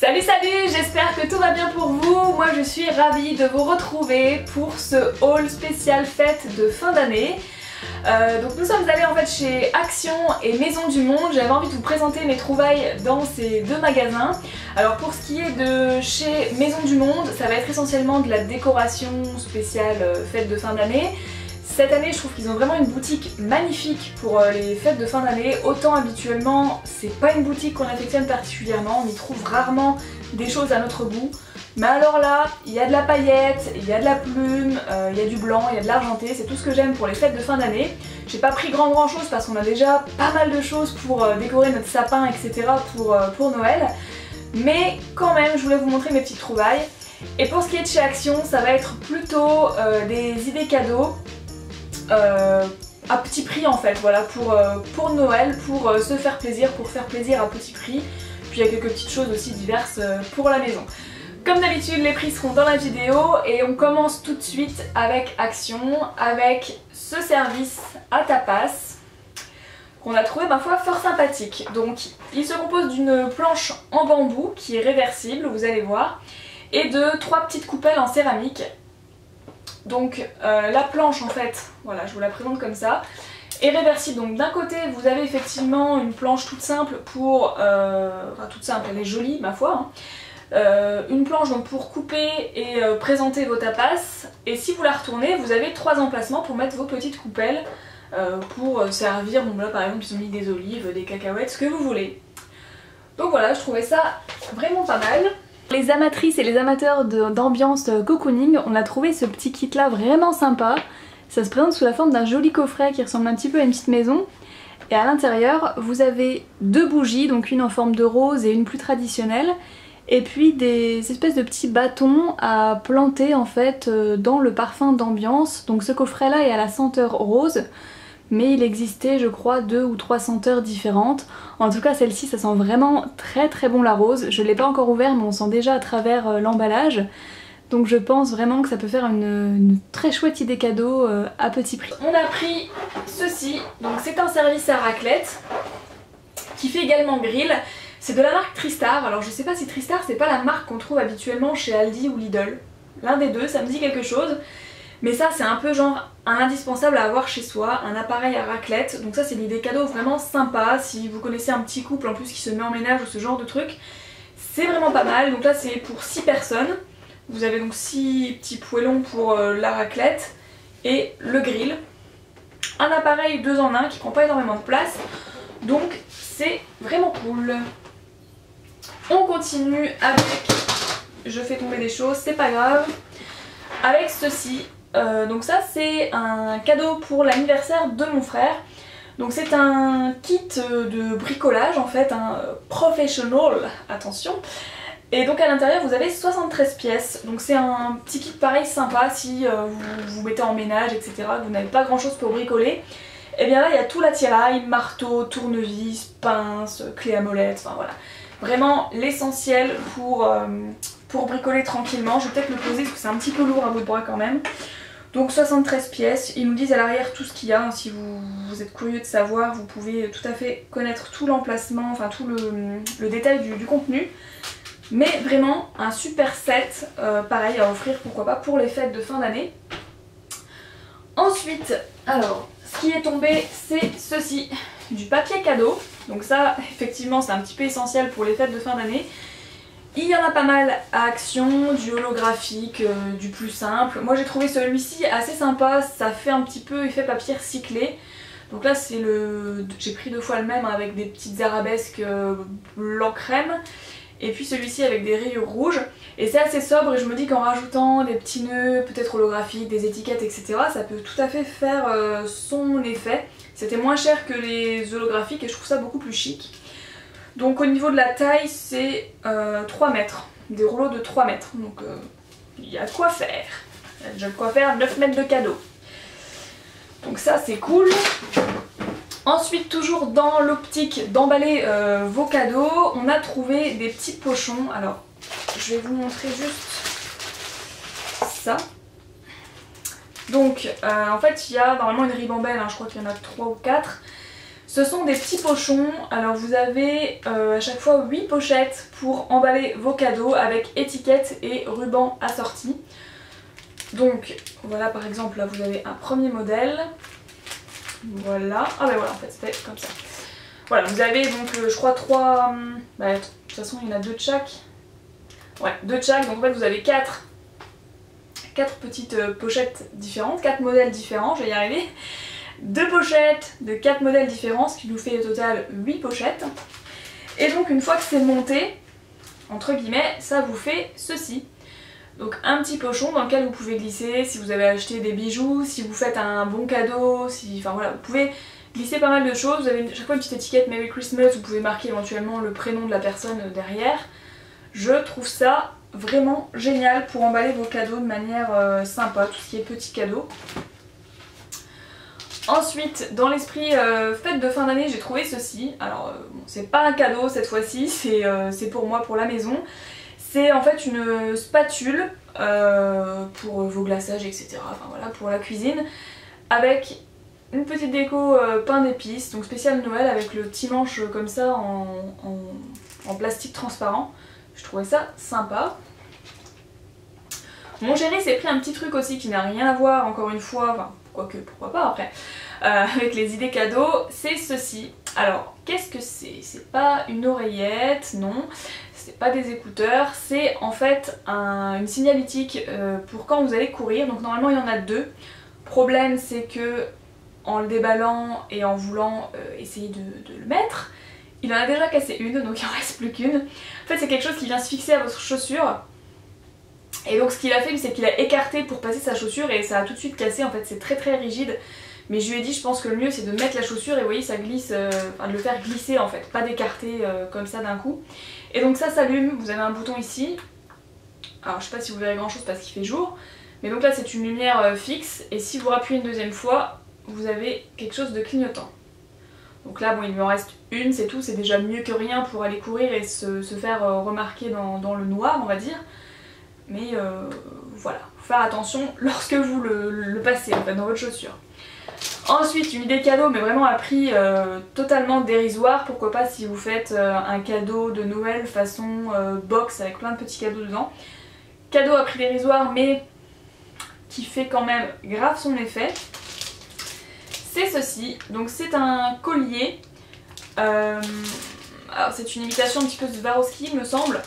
Salut salut, j'espère que tout va bien pour vous. Moi je suis ravie de vous retrouver pour ce haul spécial fête de fin d'année. Donc nous sommes allés en fait chez Action et Maison du Monde. J'avais envie de vous présenter mes trouvailles dans ces deux magasins. Alors pour ce qui est de chez Maison du Monde, ça va être essentiellement de la décoration spéciale fête de fin d'année. Cette année je trouve qu'ils ont vraiment une boutique magnifique pour les fêtes de fin d'année. Autant habituellement c'est pas une boutique qu'on affectionne particulièrement, on y trouve rarement des choses à notre goût. Mais alors là, il y a de la paillette, il y a de la plume, il y a du blanc, il y a de l'argenté, c'est tout ce que j'aime pour les fêtes de fin d'année. J'ai pas pris grand chose parce qu'on a déjà pas mal de choses pour décorer notre sapin, etc. pour Noël. Mais quand même, je voulais vous montrer mes petites trouvailles. Et pour ce qui est de chez Action, ça va être plutôt des idées cadeaux. À petit prix en fait, voilà, pour Noël, pour se faire plaisir, pour faire plaisir à petit prix. Puis il y a quelques petites choses aussi diverses pour la maison. Comme d'habitude, les prix seront dans la vidéo et on commence tout de suite avec Action, avec ce service à tapas qu'on a trouvé ma foi fort sympathique. Donc il se compose d'une planche en bambou qui est réversible, vous allez voir, et de 3 petites coupelles en céramique. Donc la planche en fait, voilà, je vous la présente comme ça, est réversible. Donc d'un côté vous avez effectivement une planche toute simple pour, enfin toute simple, elle est jolie ma foi, hein. Une planche donc pour couper et présenter vos tapas, et si vous la retournez vous avez 3 emplacements pour mettre vos petites coupelles pour servir, bon là par exemple ils ont mis des olives, des cacahuètes, ce que vous voulez. Donc voilà, je trouvais ça vraiment pas mal. Les amatrices et les amateurs d'ambiance cocooning, on a trouvé ce petit kit là vraiment sympa. Ça se présente sous la forme d'un joli coffret qui ressemble un petit peu à une petite maison. Et à l'intérieur vous avez 2 bougies, donc une en forme de rose et une plus traditionnelle. Et puis des espèces de petits bâtons à planter en fait dans le parfum d'ambiance. Donc ce coffret là est à la senteur rose, mais il existait je crois 2 ou 3 senteurs différentes. En tout cas celle-ci ça sent vraiment très bon la rose. Je l'ai pas encore ouvert mais on sent déjà à travers l'emballage. Donc je pense vraiment que ça peut faire une très chouette idée cadeau à petit prix. On a pris ceci, donc c'est un service à raclette qui fait également grill. C'est de la marque Tristar. Alors je sais pas si Tristar c'est pas la marque qu'on trouve habituellement chez Aldi ou Lidl. L'un des deux, ça me dit quelque chose. Mais ça c'est un peu genre un indispensable à avoir chez soi, un appareil à raclette. Donc ça c'est l'idée cadeau vraiment sympa. Si vous connaissez un petit couple en plus qui se met en ménage ou ce genre de truc, c'est vraiment pas mal. Donc là c'est pour 6 personnes. Vous avez donc 6 petits poêlons pour la raclette et le grill. Un appareil 2 en 1 qui prend pas énormément de place. Donc c'est vraiment cool. On continue avec, je fais tomber des choses, c'est pas grave, avec ceci. Donc ça c'est un cadeau pour l'anniversaire de mon frère. Donc c'est un kit de bricolage en fait, un professional, attention. Et donc à l'intérieur vous avez 73 pièces. Donc c'est un petit kit pareil sympa si vous vous mettez en ménage, etc. Vous n'avez pas grand chose pour bricoler. Et bien là il y a tout l'attirail, marteau, tournevis, pince, clé à molette, enfin voilà. Vraiment l'essentiel pour bricoler tranquillement. Je vais peut-être le poser parce que c'est un petit peu lourd à bout de bras quand même. Donc 73 pièces, ils nous disent à l'arrière tout ce qu'il y a. Si vous êtes curieux de savoir, vous pouvez tout à fait connaître tout l'emplacement, enfin tout le détail du contenu. Mais vraiment un super set, pareil à offrir pourquoi pas pour les fêtes de fin d'année. Ensuite, alors ce qui est tombé c'est ceci, du papier cadeau. Donc ça effectivement c'est un petit peu essentiel pour les fêtes de fin d'année. Il y en a pas mal à Action, du holographique, du plus simple. Moi j'ai trouvé celui-ci assez sympa, ça fait un petit peu effet papier recyclé. Donc là c'est j'ai pris 2 fois le même avec des petites arabesques blanc crème. Et puis celui-ci avec des rayures rouges. Et c'est assez sobre et je me dis qu'en rajoutant des petits nœuds, peut-être holographiques, des étiquettes, etc. ça peut tout à fait faire son effet. C'était moins cher que les holographiques et je trouve ça beaucoup plus chic. Donc au niveau de la taille c'est 3 mètres. Des rouleaux de 3 mètres. Donc il y a de quoi faire. Il y a déjà de quoi faire 9 mètres de cadeaux. Donc ça c'est cool. Ensuite, toujours dans l'optique d'emballer vos cadeaux, on a trouvé des petits pochons. Alors, je vais vous montrer juste ça. Donc, en fait, il y a normalement une ribambelle, hein, je crois qu'il y en a 3 ou 4. Ce sont des petits pochons, alors vous avez à chaque fois 8 pochettes pour emballer vos cadeaux avec étiquettes et rubans assortis. Donc voilà, par exemple là vous avez un premier modèle. Voilà, ah ben voilà en fait c'était comme ça. Voilà, vous avez donc je crois 3, de toute façon il y en a 2 de chaque. Ouais, 2 de chaque, donc en fait vous avez 4 petites pochettes différentes, 4 modèles différents, je vais y arriver. 2 pochettes de 4 modèles différents, ce qui nous fait au total 8 pochettes. Et donc une fois que c'est monté, entre guillemets, ça vous fait ceci. Donc un petit pochon dans lequel vous pouvez glisser si vous avez acheté des bijoux, si vous faites un bon cadeau, enfin voilà, vous pouvez glisser pas mal de choses. Vous avez chaque fois une petite étiquette Merry Christmas, vous pouvez marquer éventuellement le prénom de la personne derrière. Je trouve ça vraiment génial pour emballer vos cadeaux de manière sympa, tout ce qui est petits cadeaux. Ensuite, dans l'esprit fête de fin d'année, j'ai trouvé ceci. Alors, bon, c'est pas un cadeau cette fois-ci, c'est pour moi, pour la maison. C'est en fait une spatule pour vos glaçages, etc. Enfin voilà, pour la cuisine. Avec une petite déco pain d'épices, donc spécial Noël, avec le petit manche comme ça en plastique transparent. Je trouvais ça sympa. Mon chéri s'est pris un petit truc aussi qui n'a rien à voir, encore une fois, enfin quoique pourquoi pas après, avec les idées cadeaux, c'est ceci. Alors qu'est-ce que c'est? C'est pas une oreillette, non, c'est pas des écouteurs, c'est en fait une signalétique pour quand vous allez courir, donc normalement il y en a 2. Problème c'est que en le déballant et en voulant essayer de le mettre, il en a déjà cassé une, donc il en reste plus qu'une. En fait c'est quelque chose qui vient se fixer à votre chaussure. Et donc ce qu'il a fait, c'est qu'il a écarté pour passer sa chaussure et ça a tout de suite cassé. En fait c'est très rigide. Mais je lui ai dit, je pense que le mieux c'est de mettre la chaussure et vous voyez ça glisse, enfin de le faire glisser en fait, pas d'écarter comme ça d'un coup. Et donc ça s'allume, vous avez un bouton ici. Alors je sais pas si vous verrez grand chose parce qu'il fait jour. Mais donc là c'est une lumière fixe et si vous rappuyez une deuxième fois, vous avez quelque chose de clignotant. Donc là bon il me reste une, c'est tout, c'est déjà mieux que rien pour aller courir et se faire remarquer dans le noir on va dire. Mais voilà, faut faire attention lorsque vous le passez en fait dans votre chaussure. Ensuite une idée cadeau mais vraiment à prix totalement dérisoire, pourquoi pas si vous faites un cadeau de Noël façon box avec plein de petits cadeaux dedans. Cadeau à prix dérisoire mais qui fait quand même grave son effet. C'est ceci, donc c'est un collier, alors c'est une imitation un petit peu de Swarovski me semble.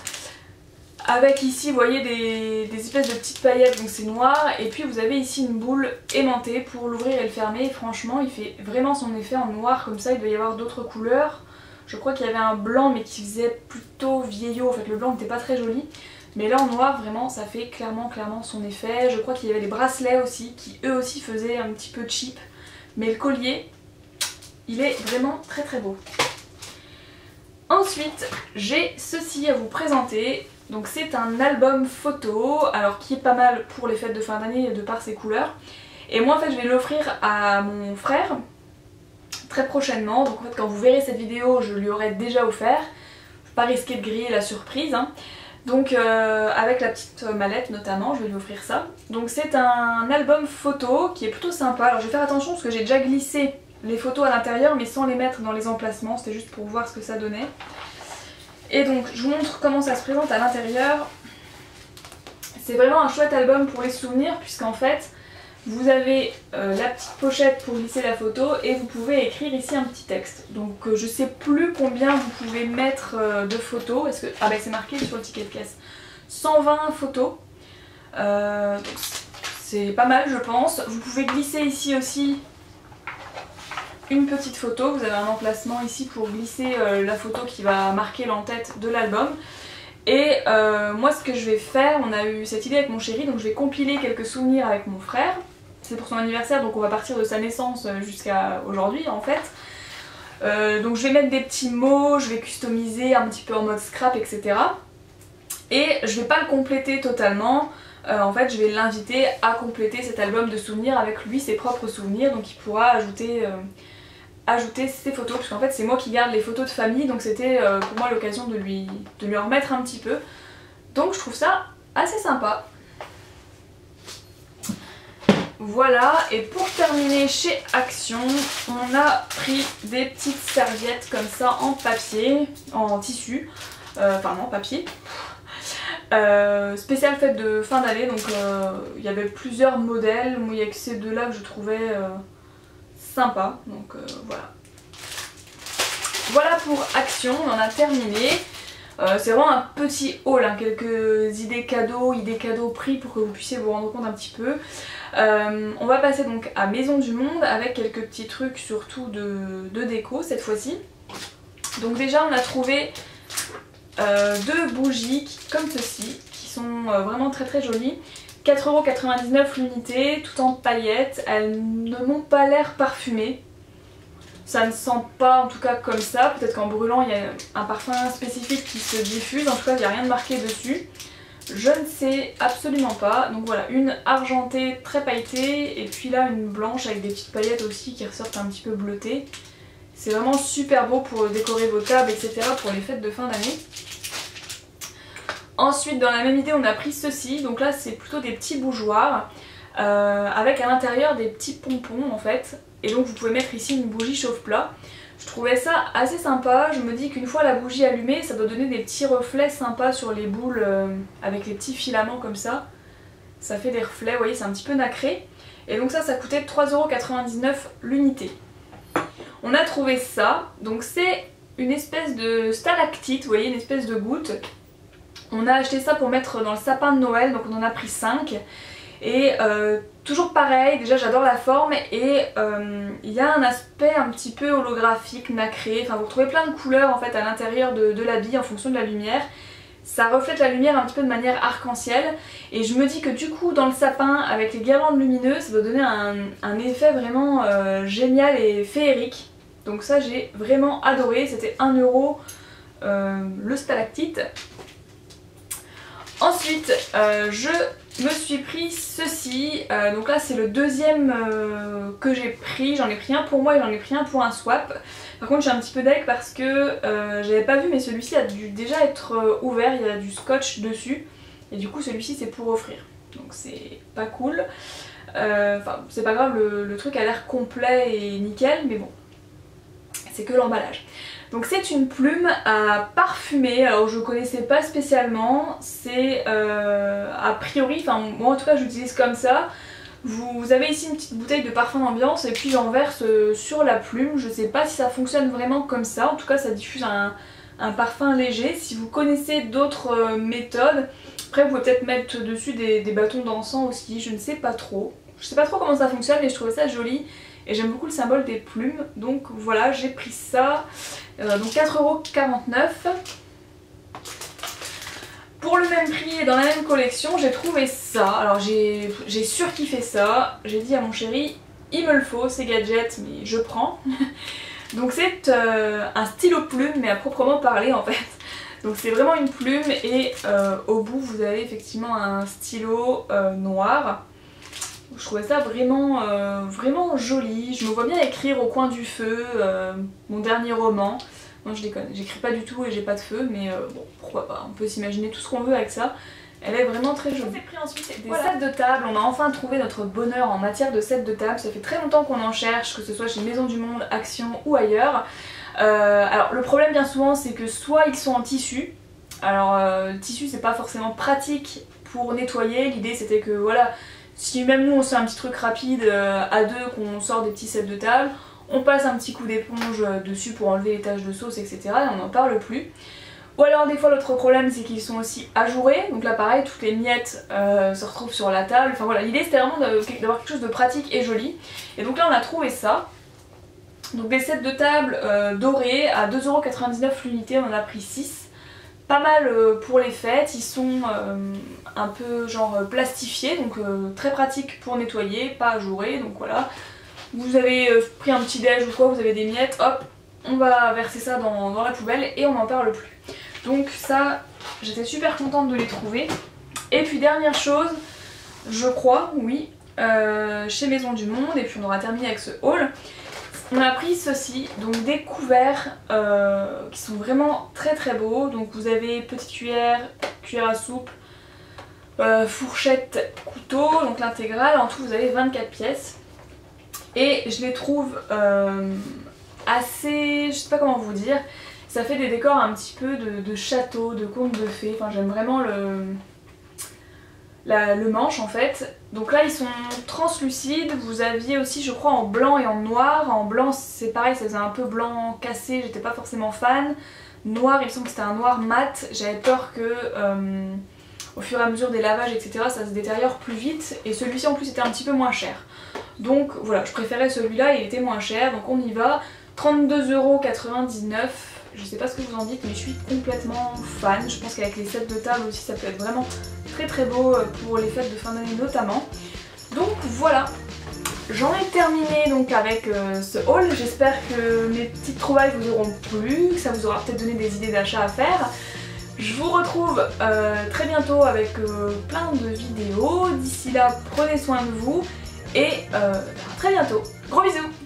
Avec ici vous voyez des espèces de petites paillettes, donc c'est noir, et puis vous avez ici une boule aimantée pour l'ouvrir et le fermer, et franchement il fait vraiment son effet en noir comme ça. Il doit y avoir d'autres couleurs, je crois qu'il y avait un blanc mais qui faisait plutôt vieillot, en fait le blanc n'était pas très joli, mais là en noir vraiment ça fait clairement son effet. Je crois qu'il y avait des bracelets aussi qui eux aussi faisaient un petit peu cheap, mais le collier il est vraiment très beau. Ensuite j'ai ceci à vous présenter. Donc c'est un album photo, alors qui est pas mal pour les fêtes de fin d'année de par ses couleurs. Et moi en fait je vais l'offrir à mon frère très prochainement. Donc en fait quand vous verrez cette vidéo je lui aurai déjà offert. Je vais pas risquer de griller la surprise hein. Donc avec la petite mallette notamment, je vais lui offrir ça. Donc c'est un album photo qui est plutôt sympa. Alors je vais faire attention parce que j'ai déjà glissé les photos à l'intérieur mais sans les mettre dans les emplacements. C'était juste pour voir ce que ça donnait. Et donc je vous montre comment ça se présente à l'intérieur. C'est vraiment un chouette album pour les souvenirs puisqu'en fait vous avez la petite pochette pour glisser la photo et vous pouvez écrire ici un petit texte. Donc je sais plus combien vous pouvez mettre de photos. Est-ce que... Ah bah c'est marqué sur le ticket de caisse. 120 photos. C'est pas mal je pense. Vous pouvez glisser ici aussi une petite photo, vous avez un emplacement ici pour glisser la photo qui va marquer l'entête de l'album. Et moi ce que je vais faire, on a eu cette idée avec mon chéri, donc je vais compiler quelques souvenirs avec mon frère. C'est pour son anniversaire donc on va partir de sa naissance jusqu'à aujourd'hui en fait. Donc je vais mettre des petits mots, je vais customiser un petit peu en mode scrap etc. Et je vais pas le compléter totalement. En fait je vais l'inviter à compléter cet album de souvenirs avec lui ses propres souvenirs, donc il pourra ajouter ses photos, parce qu'en fait c'est moi qui garde les photos de famille, donc c'était pour moi l'occasion de lui en remettre un petit peu. Donc je trouve ça assez sympa. voilà, et pour terminer chez Action, on a pris des petites serviettes comme ça en papier, en tissu, enfin non, papier. Spécial fête de fin d'année, donc il y avait plusieurs modèles, moi il n'y a que ces deux là que je trouvais sympa, donc voilà. Voilà pour Action, on en a terminé. C'est vraiment un petit haul, hein, quelques idées cadeaux prix pour que vous puissiez vous rendre compte un petit peu. On va passer donc à Maison du Monde avec quelques petits trucs surtout de déco cette fois-ci. Donc déjà on a trouvé deux bougies comme ceci qui sont vraiment très jolies. 4,99€ l'unité, tout en paillettes. Elles ne m'ont pas l'air parfumées. Ça ne sent pas en tout cas comme ça. Peut-être qu'en brûlant il y a un parfum spécifique qui se diffuse. En tout cas il n'y a rien de marqué dessus. Je ne sais absolument pas. Donc voilà, une argentée très pailletée et puis là une blanche avec des petites paillettes aussi qui ressortent un petit peu bleutées. C'est vraiment super beau pour décorer vos tables, etc. pour les fêtes de fin d'année. Ensuite dans la même idée on a pris ceci. Donc là c'est plutôt des petits bougeoirs avec à l'intérieur des petits pompons en fait. Et donc vous pouvez mettre ici une bougie chauffe-plat. Je trouvais ça assez sympa. Je me dis qu'une fois la bougie allumée, ça doit donner des petits reflets sympas sur les boules avec les petits filaments comme ça. Ça fait des reflets, vous voyez, c'est un petit peu nacré. Et donc ça coûtait 3,99€ l'unité. On a trouvé ça. Donc c'est une espèce de stalactite, vous voyez, une espèce de goutte. On a acheté ça pour mettre dans le sapin de Noël, donc on en a pris 5. Et toujours pareil, déjà j'adore la forme et il y a un aspect un petit peu holographique, nacré, enfin vous retrouvez plein de couleurs en fait à l'intérieur de la bille en fonction de la lumière. Ça reflète la lumière un petit peu de manière arc-en-ciel et je me dis que du coup dans le sapin avec les guirlandes lumineuses ça doit donner un effet vraiment génial et féerique. Donc ça j'ai vraiment adoré, c'était 1€ le stalactite. Ensuite je me suis pris ceci, donc là c'est le deuxième que j'ai pris, j'en ai pris un pour moi et j'en ai pris un pour un swap. Par contre j'ai un petit peu d'aigle parce que j'avais pas vu mais celui-ci a dû déjà être ouvert, il y a du scotch dessus et du coup celui-ci c'est pour offrir, donc c'est pas cool. Enfin c'est pas grave, le truc a l'air complet et nickel mais bon, c'est que l'emballage. Donc c'est une plume à parfumer, alors je connaissais pas spécialement, c'est a priori, enfin moi en tout cas j'utilise comme ça. Vous avez ici une petite bouteille de parfum d'ambiance et puis j'en verse sur la plume, je sais pas si ça fonctionne vraiment comme ça, en tout cas ça diffuse un parfum léger. Si vous connaissez d'autres méthodes, après vous pouvez peut-être mettre dessus des bâtons d'encens aussi, je ne sais pas trop. Je sais pas trop comment ça fonctionne mais je trouvais ça joli. Et j'aime beaucoup le symbole des plumes, donc voilà, j'ai pris ça, donc 4,49€. Pour le même prix et dans la même collection, j'ai trouvé ça. Alors j'ai surkiffé ça, j'ai dit à mon chéri, il me le faut, ces gadgets, mais je prends. Donc c'est un stylo plume, mais à proprement parler en fait. Donc c'est vraiment une plume et au bout vous avez effectivement un stylo noir. Je trouvais ça vraiment joli. Je me vois bien écrire au coin du feu mon dernier roman. Non je déconne, j'écris pas du tout et j'ai pas de feu mais bon pourquoi pas, on peut s'imaginer tout ce qu'on veut avec ça. Elle est vraiment très jolie. J'ai pris ensuite des sets de table, on a enfin trouvé notre bonheur en matière de sets de table. Ça fait très longtemps qu'on en cherche, que ce soit chez Maison du Monde, Action ou ailleurs. Alors le problème bien souvent c'est que soit ils sont en tissu. Alors le tissu c'est pas forcément pratique pour nettoyer, l'idée c'était que voilà, si même nous on fait un petit truc rapide à deux, qu'on sort des petits sets de table, on passe un petit coup d'éponge dessus pour enlever les taches de sauce etc. et on n'en parle plus. Ou alors des fois l'autre problème c'est qu'ils sont aussi ajourés, donc là pareil toutes les miettes se retrouvent sur la table. Enfin voilà, l'idée c'était vraiment d'avoir quelque chose de pratique et joli. Et donc là on a trouvé ça. Donc des sets de table dorés à 2,99€ l'unité, on en a pris 6. Pas mal pour les fêtes, ils sont un peu genre plastifiés, donc très pratique pour nettoyer, pas ajourés, donc voilà. Vous avez pris un petit déj ou quoi, vous avez des miettes, hop, on va verser ça dans la poubelle et on n'en parle plus. Donc ça, j'étais super contente de les trouver. Et puis dernière chose, je crois, oui, chez Maison du Monde, et puis on aura terminé avec ce haul. On a pris ceci, donc des couverts qui sont vraiment très beaux. Donc vous avez petite cuillère, cuillère à soupe, fourchette, couteau, donc l'intégrale. En tout vous avez 24 pièces. Et je les trouve assez, je sais pas comment vous dire, ça fait des décors un petit peu de château, de contes de fées. Enfin j'aime vraiment le manche en fait. Donc là ils sont translucides, vous aviez aussi je crois en blanc et en noir. En blanc c'est pareil, ça faisait un peu blanc cassé, j'étais pas forcément fan. Noir, il me semble que c'était un noir mat, j'avais peur que au fur et à mesure des lavages etc ça se détériore plus vite. Et celui-ci en plus était un petit peu moins cher. Donc voilà, je préférais celui-là, il était moins cher, donc on y va. 32,99 €. Je sais pas ce que vous en dites mais je suis complètement fan. Je pense qu'avec les sets de table aussi ça peut être vraiment très très beau pour les fêtes de fin d'année notamment. Donc voilà, j'en ai terminé donc avec ce haul. J'espère que mes petites trouvailles vous auront plu, que ça vous aura peut-être donné des idées d'achat à faire. Je vous retrouve très bientôt avec plein de vidéos. D'ici là, prenez soin de vous et à très bientôt. Gros bisous!